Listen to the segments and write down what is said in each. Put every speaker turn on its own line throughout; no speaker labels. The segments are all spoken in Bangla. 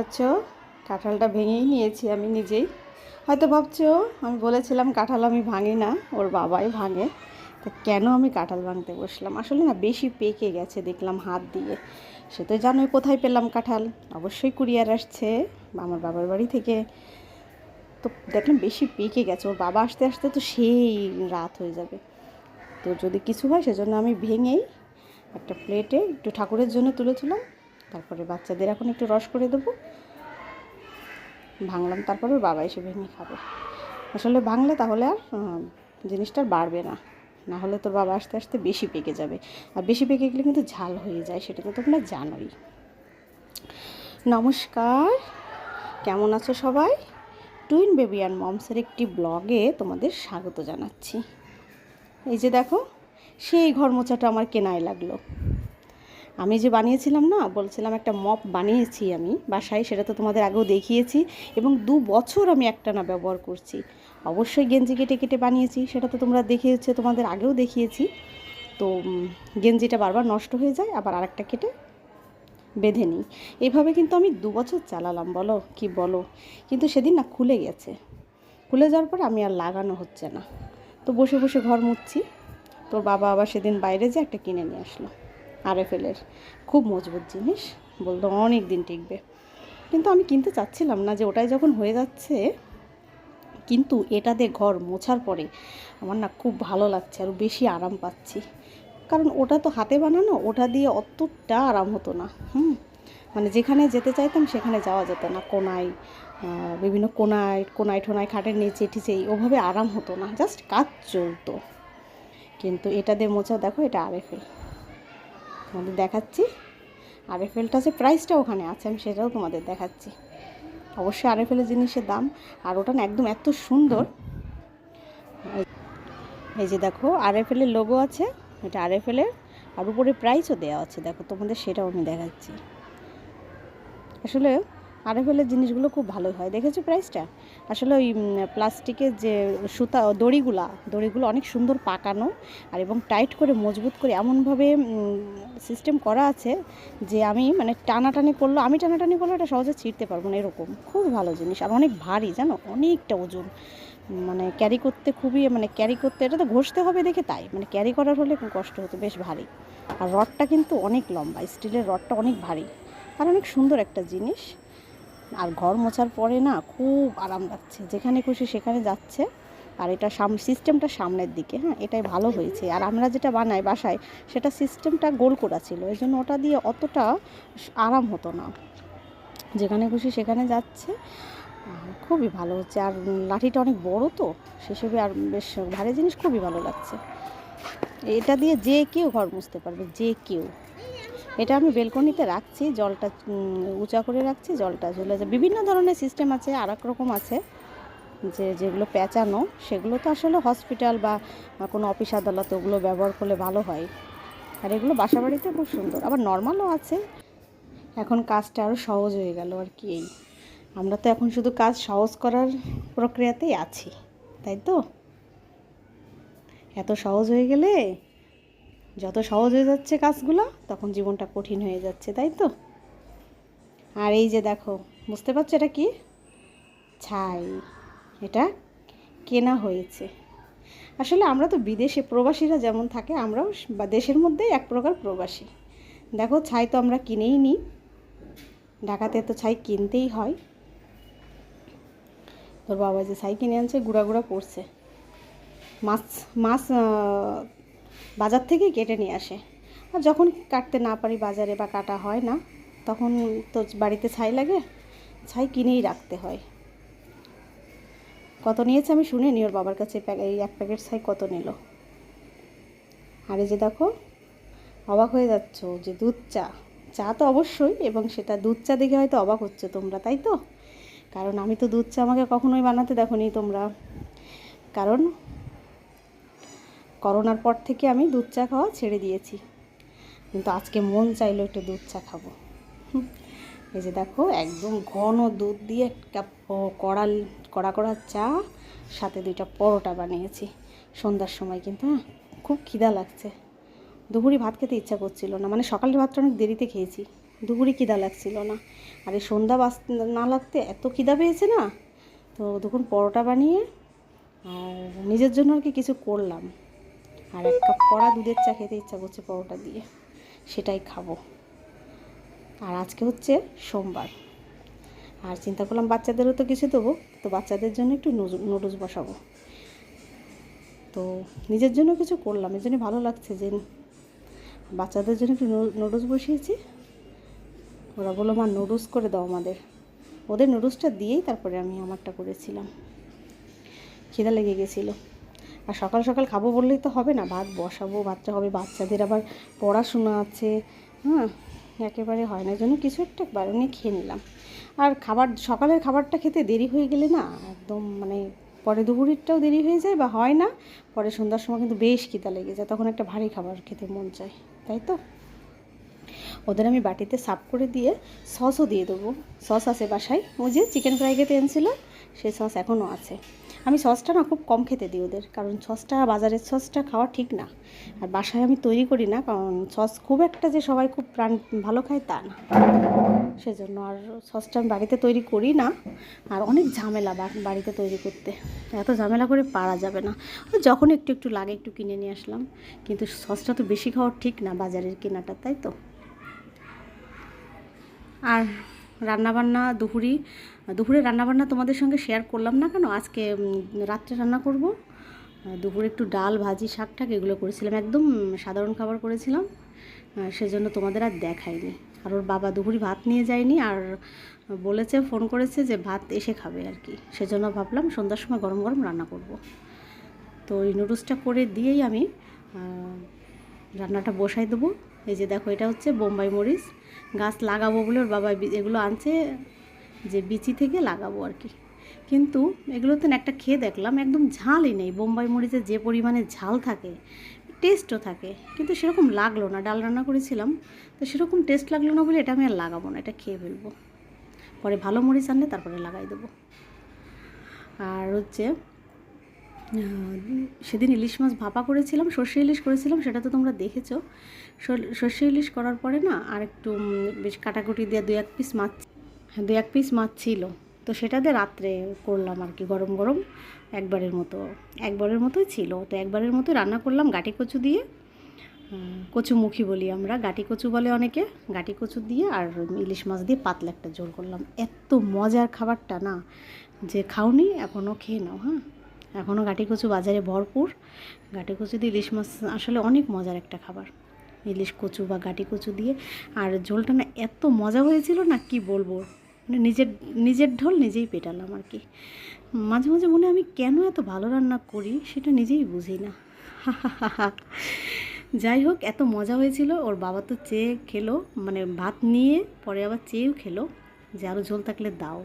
দেখছো কাঁঠালটা ভেঙেই নিয়েছি আমি নিজেই। হয়তো ভাবছো আমি বলেছিলাম কাঁঠাল আমি ভাঙি না, ওর বাবাই ভাঙে। তা কেন আমি কাঁঠাল ভাঙতে বসলাম, আসলে না বেশি পেকে গেছে দেখলাম হাত দিয়ে। সে তো জানোই কোথায় পেলাম কাঁঠাল, অবশ্যই কুরিয়ার আসছে আমার বাবার বাড়ি থেকে। তো দেখলাম বেশি পেকে গেছে, ওর বাবা আসতে আসতে তো সেই রাত হয়ে যাবে। তো যদি কিছু হয় সেজন্য আমি ভেঙেই একটা প্লেটে একটু ঠাকুরের জন্য তুলেছিলাম, তারপরে বাচ্চাদের এখন একটু রস করে দেবো। ভাঙলাম, তারপরে ওর বাবা এসে ভেঙে খাবে। আসলে ভাঙলে তাহলে আর জিনিসটা বাড়বে না, না হলে তোর বাবা আসতে আসতে বেশি পেকে যাবে। আর বেশি পেকে গেলে কিন্তু ঝাল হয়ে যায়, সেটা তো তোমরা জানোই। নমস্কার, কেমন আছো সবাই? টুইন বেবি অ্যান্ড মমসের একটি ব্লগে তোমাদের স্বাগত জানাচ্ছি। এই যে দেখো, সেই ঘর মোছাটা আমার কেনাই লাগলো। আমি যে বানিয়েছিলাম না, বলছিলাম একটা মপ বানিয়েছি আমি বাসায়, সেটা তো তোমাদের আগেও দেখিয়েছি। এবং 2 বছর আমি একটানা ব্যবহার করছি। অবশ্যই গেঞ্জি কেটে কেটে বানিয়েছি, সেটা তো তোমরা দেখিয়েছে, তোমাদের আগেও দেখিয়েছি। তো গেঞ্জিটা বারবার নষ্ট হয়ে যায়, আবার আরেকটা কেটে বেঁধে নিই। এইভাবে কিন্তু আমি 2 বছর চালালাম, বলো কি বলো। কিন্তু সেদিন না খুলে গেছে, খুলে যাওয়ার পর আমি আর লাগানো হচ্ছে না। তো বসে বসে ঘর মুছছি। তোর বাবা আবার সেদিন বাইরে যে একটা কিনে নিয়ে আসলো আরএফএলের, খুব মজবুত জিনিস, বলতো অনেক দিন টিকবে। কিন্তু আমি কিনতে চাচ্ছিলাম না, যে ওটাই যখন হয়ে যাচ্ছে। কিন্তু এটা দিয়ে ঘর মোছার পরে আমার না খুব ভালো লাগছে, আরও বেশি আরাম পাচ্ছি। কারণ ওটা তো হাতে বানানো, ওটা দিয়ে অতটা আরাম হতো না। মানে যেখানে যেতে চাইতাম সেখানে যাওয়া যেত না, কোনায় বিভিন্ন কোনায় কোনায় ঠোনায় খাটের নিচে টিচেই ওভাবে আরাম হতো না, জাস্ট কাজ চলতো। কিন্তু এটা দিয়ে মোছা দেখো, এটা আরএফএল তোমাদের দেখাচ্ছি। আরএফএলটা যে প্রাইসটা ওখানে আছে আমি সেটাও তোমাদের দেখাচ্ছি। অবশ্যই আরএফএলের জিনিসের দাম, আর ওটা না একদম এত সুন্দর। এই যে দেখো আরএফএলের লোগো আছে, এটা আরএফএলের, আর উপরে প্রাইসও দেওয়া আছে, দেখো তোমাদের সেটাও আমি দেখাচ্ছি। আসলে আরএফএলের জিনিসগুলো খুব ভালোই হয়, দেখেছো প্রাইসটা। আসলে ওই প্লাস্টিকের যে সুতা দড়িগুলো অনেক সুন্দর পাকানো, আর এবং টাইট করে মজবুত করে এমনভাবে সিস্টেম করা আছে যে আমি মানে টানাটানি করলে এটা সহজে ছিঁড়তে পারবো না, এরকম খুব ভালো জিনিস। আর অনেক ভারী, জানো, অনেকটা ওজন, মানে ক্যারি করতে খুবই, মানে ক্যারি করতে এটা তো ঘষতে হবে দেখে, তাই মানে ক্যারি করার হলে খুব কষ্ট হতো, বেশ ভারী। আর রডটা কিন্তু অনেক লম্বা, স্টিলের রডটা অনেক ভারী, আর অনেক সুন্দর একটা জিনিস। আর ঘর মোছার পরে না খুব আরাম লাগছে, যেখানে খুশি সেখানে যাচ্ছে। আর এটা সিস্টেমটা সামনের দিকে, এটাই ভালো হয়েছে। আর আমরা যেটা বানাই বাসায় সেটা সিস্টেমটা গোল করা ছিল, এই জন্য ওটা দিয়ে অতটা আরাম হতো না, যেখানে খুশি সেখানে যাচ্ছে। খুবই ভালো হচ্ছে। আর লাঠিটা অনেক বড় তো সেসবে, আর বেশ ভারী জিনিস, খুবই ভালো লাগছে। এটা দিয়ে যে কেউ ঘর মুছতে পারবে, যে কেউ। এটা আমি বেলকনিতে রাখছি, জলটা উঁচা করে রাখছি, জলটা ঝুলে যায়। বিভিন্ন ধরনের সিস্টেম আছে, আর এক রকম আছে যেগুলো পেঁচানো, সেগুলো তো আসলে হসপিটাল বা কোনো অফিস আদালতে ওগুলো ব্যবহার করলে ভালো হয়। আর এগুলো বাসা বাড়িতে খুব সুন্দর, আবার নর্মালও আছে। এখন কাজটা আরও সহজ হয়ে গেল আর কি। এই আমরা তো এখন শুধু কাজ সহজ করার প্রক্রিয়াতেই আছি, তাই তো। এত সহজ হয়ে গেলে, যত সহজ হয়ে যাচ্ছে কাজগুলো, তখন জীবনটা কঠিন হয়ে যাচ্ছে, তাই তো। আর এই যে দেখো, বুঝতে পারছো এটা কি? ছাই। এটা কেনা হয়েছে। আসলে আমরা তো বিদেশে প্রবাসীরা যেমন থাকে, আমরাও বা দেশের মধ্যেই এক প্রকার প্রবাসী। দেখো ছাই তো আমরা কিনেই নিই, ঢাকাতে তো ছাই কিনতেই হয়। তোর বাবা যে ছাই কিনে আনছে, গুঁড়া গুঁড়া পড়ছে। মাছ মাছ বাজার থেকেই কেটে নিয়ে আসে। আর যখন কাটতে না পারি বাজারে, বা কাটা হয় না, তখন তো বাড়িতে ছাই লাগে, ছাই কিনেই রাখতে হয়। কত নিয়েছে আমি শুনিনি ওর বাবার কাছে, এই 1 প্যাকেট ছাই কত নিল। আর এই যে দেখো, অবাক হয়ে যাচ্ছ যে দুধ চা, চা তো অবশ্যই, এবং সেটা দুধ চা দেখে হয়তো অবাক হচ্ছে তোমরা, তাই তো। কারণ আমি তো দুধ চা আমাকে কখনোই বানাতে দেখোনি তোমরা। কারণ করোনার পর থেকে আমি দুধ চা খাওয়া ছেড়ে দিয়েছি, কিন্তু আজকে মন চাইলো একটু দুধ চা খাবো। এই যে দেখো, একদম ঘন দুধ দিয়ে একটা কড়া কড়া চা, সাথে 2টা পরোটা বানিয়েছি সন্ধ্যার সময়। কিন্তু খুব খিদা লাগছে, দুপুরে ভাত খেতে ইচ্ছা করছিল না, মানে সকালের ভাতটা অনেক দেরিতে খেয়েছি। দুপুরে খিদা লাগছিল না, আর এই সন্ধ্যা না লাগতে এত খিদা পেয়েছে না, তো তখন পরোটা বানিয়ে আর নিজের জন্য আর কি কিছু করলাম, আর 1 কাপ কড়া দুধের চা খেতে ইচ্ছা করছে পরোটা দিয়ে, সেটাই খাবো। আর আজকে হচ্ছে সোমবার, আর চিন্তা করলাম বাচ্চাদেরও তো কিছু দেবো, তো বাচ্চাদের জন্য একটু নুডলস বসাবো। তো নিজের জন্য কিছু করলাম, এর জন্য ভালো লাগছে যে বাচ্চাদের জন্য একটু নুডলস বসিয়েছি। ওরা বললো মা নুডলস করে দাও আমাদের, ওদের নুডলসটা দিয়েই তারপরে আমি আমারটা করেছিলাম। খিদা লেগে গেছিলো, আর সকাল সকাল খাবো বললেই তো হবে না, ভাত বসাবো, ভাতটা হবে, বাচ্চাদের আবার পড়াশোনা আছে, হ্যাঁ একেবারে হয় না, এই জন্য কিছু একটা বানিয়ে খেয়ে নিলাম। আর সকালের খাবারটা খেতে দেরি হয়ে গেলে না একদম মানে পরে দুপুরেরটাও দেরি হয়ে যায় বা হয় না, পরে সন্ধ্যার সময় কিন্তু বেশ খিদা লেগে যায়, তখন একটা ভারী খাবার খেতে মন চায়, তাই তো। ওদের আমি বাটিতে সার্ভ করে দিয়ে সসও দিয়ে দেবো, সস আছে বাসায়, ওই যে চিকেন ফ্রাই খেতে এনেছিল সেই সস এখনও আছে। আমি সসটা না খুব কম খেতে দিই ওদের, কারণ সসটা বাজারের সসটা খাওয়া ঠিক না, আর বাসায় আমি তৈরি করি না, কারণ সস খুব একটা যে সবাই খুব ভালো খায় তা না, সেজন্য আর সসটা আমি বাড়িতে তৈরি করি না। আর অনেক ঝামেলা বাড়িতে তৈরি করতে, এত ঝামেলা করে পারা যাবে না, যখন একটু একটু লাগে একটু কিনে নিয়ে আসলাম, কিন্তু সসটা তো বেশি খাওয়া ঠিক না বাজারের কেনাটা, তাই তো। আর রান্নাবান্না দুপুরে রান্নাবান্না তোমাদের সঙ্গে শেয়ার করলাম না কেন, আজকে রাত্রে রান্না করব। দুপুরে একটু ডাল ভাজি শাক ঠাক এগুলো করেছিলাম, একদম সাধারণ খাবার করেছিলাম, সেজন্য তোমাদের আর দেখাইনি। আর ওর বাবা দুপুরে ভাত নিয়ে যায়নি, আর বলেছে ফোন করেছে যে ভাত এসে খাবে আর কি, সেজন্য ভাবলাম সন্ধ্যার সময় গরম গরম রান্না করব। তো এই নুডলসটা করে দিয়েই আমি রান্নাটা বসাই দেবো। এই যে দেখো এটা হচ্ছে বোম্বাই মরিচ, গাছ লাগাবো বলে ওর বাবা এগুলো আনছে যে বিচি থেকে লাগাবো আর কি, কিন্তু এগুলোতে একটা খেয়ে দেখলাম একদম ঝালই নেই, বোম্বাই মরিচের যে পরিমাণে ঝাল থাকে টেস্টও থাকে, কিন্তু সেরকম লাগলো না, ডাল রান্না করেছিলাম তো সেরকম টেস্ট লাগলো না বলে এটা আমি আর লাগাবো না, এটা খেয়ে ফেলবো, পরে ভালো মরিচ আনলে তারপরে লাগাই দেবো। আর হচ্ছে সেদিন ইলিশ মাছ ভাপা করেছিলাম, সর্ষে ইলিশ করেছিলাম, সেটা তো তোমরা দেখেছো। সর্ষে ইলিশ করার পরে না আর একটু বেশ কাটাকুটি দিয়ে 2-1 পিস মাছ ছিল, তো সেটা দিয়ে রাত্রে করলাম আর কি, গরম গরম একবারের মতোই ছিল, তো একবারের মতোই রান্না করলাম গাটি কচু দিয়ে, কচুমুখী বলি আমরা, গাটি কচু বলে অনেকে, গাটি কচু দিয়ে আর ইলিশ মাছ দিয়ে পাতলা একটা ঝোল করলাম, এত মজার খাবারটা না, যে খাওনি এখনও খেয়ে নাও, হ্যাঁ এখনও গাটি কচু বাজারে ভরপুর, গাটি কচু দিয়ে ইলিশ মাছ আসলে অনেক মজার একটা খাবার, ইলিশ কচু বা গাটি কচু দিয়ে, আর ঝোলটা না এত মজা হয়েছিল না কি বলবো, মানে নিজের ঢোল নিজেই পেটালাম আর কি। মাঝে মাঝে মনে আমি কেন এত ভালো রান্না করি সেটা নিজেই বুঝি না। যাই হোক এত মজা হয়েছিল, ওর বাবা তো চেয়ে খেলো, মানে ভাত নিয়ে পরে আবার চেয়েও খেলো যে আরও ঝোল থাকলে দাও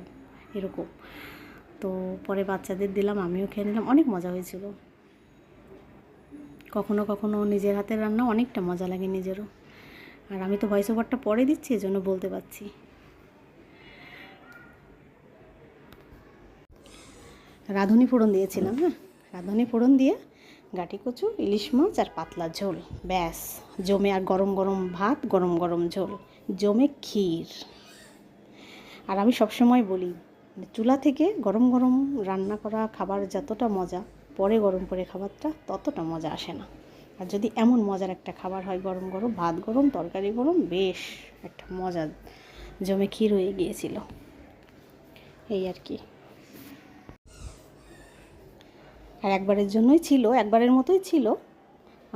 এরকম, তো পরে বাচ্চাদের দিলাম, আমিও খেয়ে নিলাম, অনেক মজা হয়েছিল। কখনো কখনো নিজের হাতের রান্না অনেকটা মজা লাগে নিজেরও, আর আমি তো ভয়েস ওভারটা পরে দিচ্ছি এজন্য বলতে পারছি। রাঁধুনি ফোড়ন দিয়েছিলাম, হ্যাঁ রাঁধুনি ফোড়ন দিয়ে গাটি কচু ইলিশ মাছ আর পাতলা ঝোল, ব্যাস জমে, আর গরম গরম ভাত গরম গরম ঝোল, জমে ক্ষীর। আর আমি সবসময় বলি চুলা থেকে গরম গরম রান্না করা খাবার যতটা মজা, পরে গরম করে খাবারটা ততটা মজা আসে না, আর যদি এমন মজার একটা খাবার হয় গরম গরম ভাত গরম তরকারি গরম, বেশ একটা মজা জমে ক্ষীর হয়ে গিয়েছিল, এই আর কি। আর একবারের জন্যই ছিল, একবারের মতোই ছিল,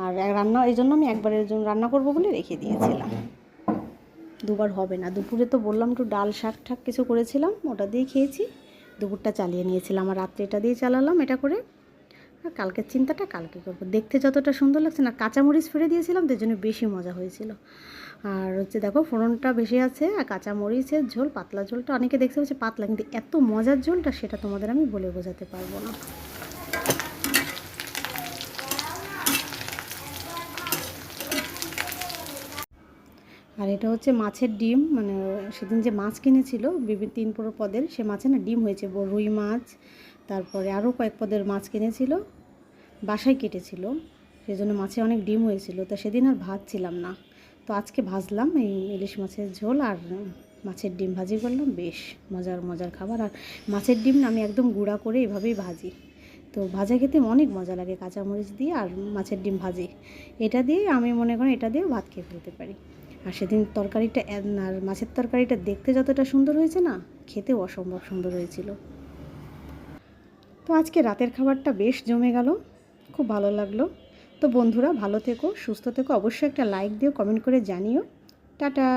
আর রান্না এই জন্য আমি একবারের জন্য রান্না করব বলে রেখে দিয়েছিলাম, দুবার হবে না। দুপুরে তো বললাম একটু ডাল শাক ঠাক কিছু করেছিলাম, ওটা দিয়ে খেয়েছি, দুপুরটা চালিয়ে নিয়েছিলাম, আর রাত্রে এটা দিয়ে চালালাম, এটা করে আর কালকের চিন্তাটা কালকে করবো। দেখতে যতটা সুন্দর লাগছে না, কাঁচামরিচ ফেলে দিয়েছিলাম তার জন্য বেশি মজা হয়েছিল। আর হচ্ছে দেখো ফোড়নটা বেশি আছে, আর কাঁচামরিচের ঝোল, পাতলা ঝোলটা অনেকে দেখতে পাচ্ছে পাতলা, কিন্তু এত মজার ঝোলটা সেটা তোমাদের আমি বলে বোঝাতে পারবো না। আর এটা হচ্ছে মাছের ডিম, মানে সেদিন যে মাছ কিনেছিল বিভিন্ন 3 পদের, সে মাছে না ডিম হয়েছে, রুই মাছ, তারপরে আরও কয়েক পদের মাছ কিনেছিল, বাসায় কেটেছিল, সেই জন্য মাছে অনেক ডিম হয়েছিল, তা সেদিন আর ভাত ছিলাম না, তো আজকে ভাজলাম এই ইলিশ মাছের ঝোল আর মাছের ডিম ভাজি করলাম, বেশ মজার মজার খাবার। আর মাছের ডিম আমি একদম গুঁড়া করে এভাবেই ভাজি, তো ভাজা খেতে অনেক মজা লাগে কাঁচামরিচ দিয়ে আর মাছের ডিম ভাজি। এটা দিয়ে আমি মনে করি এটা দিয়েও ভাত খেয়ে ফেলতে পারি। আর সেদিন তরকারিটা আর মাছের তরকারিটা দেখতে যতটা সুন্দর হয়েছে না, খেতেও অসম্ভব সুন্দর হয়েছিল। তো আজকে রাতের খাবারটা বেশ জমে গেল, খুব ভালো লাগলো। তো বন্ধুরা ভালো থেকো, সুস্থ থেকো, অবশ্যই একটা লাইক দিও, কমেন্ট করে জানিও। টাটা।